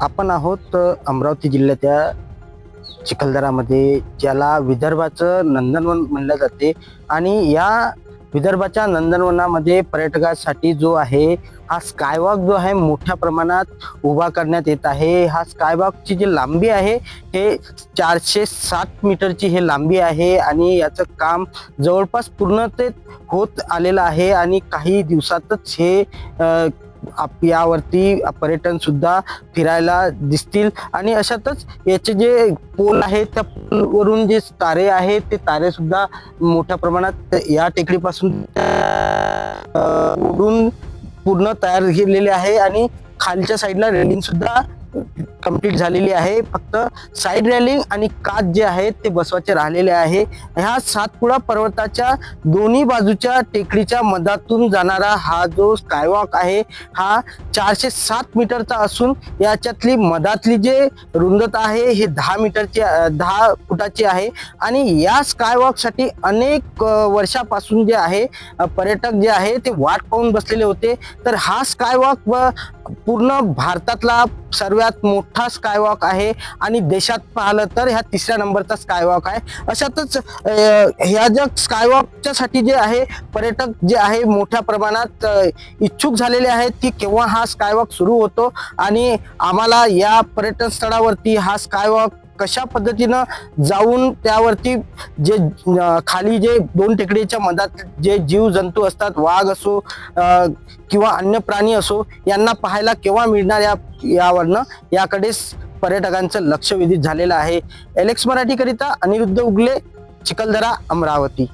आपण आहोत अमरावती जिल्ह्याच्या चिखलदरामध्ये, ज्याला विदर्भाचं नंदनवन म्हणलं जाते. आणि या विदर्भाच्या नंदनवनामध्ये पर्यटकासाठी जो आहे हा स्कायवॉक जो आहे मोठ्या प्रमाणात उभा करण्यात येत आहे. हा स्कायवॉकची जी लांबी आहे हे 407 मीटरची हे लांबी आहे आणि याचं काम जवळपास पूर्णतेत होत आलेलं आहे आणि काही दिवसातच हे यावरती पर्यटन सुद्धा फिरायला दिसतील. आणि अशातच याचे जे पोल आहेत त्या पोलवरून जे तारे आहेत ते तारे सुद्धा मोठ्या प्रमाणात या टेकडीपासून उडून पूर्ण तयार केलेले आहे आणि खालच्या साईडला रेलिंग सुद्धा कंप्लीट झालेली आहे. फक्त साईड रेलिंग आणि काच जे आहेत ते बसवायचे राहिलेले आहे. ह्या सातपुडा पर्वताच्या दोन्ही बाजूच्या टेकडीच्या मधातून जाणारा हा जो स्कायवॉक आहे हा 407 मीटरचा असून याच्यातली मधातली जे रुंदता आहे हे 10 फुटाची आहे. आणि या स्कायवॉकसाठी अनेक वर्षापासून जे आहे पर्यटक जे आहे ते वाट पाहून बसलेले होते. तर हा स्कायवॉक पूर्ण भारतातला सर्वात मोठा स्कायवॉक आहे आणि देशात पाहिलं तर ह्या 3ऱ्या नंबरचा स्कायवॉक आहे. अशातच ह्या ज्या स्कायवॉकच्या साठी जे आहे पर्यटक जे आहे मोठ्या प्रमाणात इच्छुक झालेले आहेत की केव्हा हा स्कायवॉक सुरू होतो आणि आम्हाला या पर्यटन स्थळावरती हा स्कायवॉक कशा पद्धतीनं जाऊन त्यावरती जे खाली जे दोन टेकडीच्या मधात जे जीव जंतू असतात, वाघ असो किंवा अन्य प्राणी असो, यांना पाहायला केव्हा मिळणार यावरनं याकडे पर्यटकांचं लक्ष वेधित झालेलं आहे. एलेक्स मराठी करिता अनिरुद्ध उगले, चिखलदरा, अमरावती.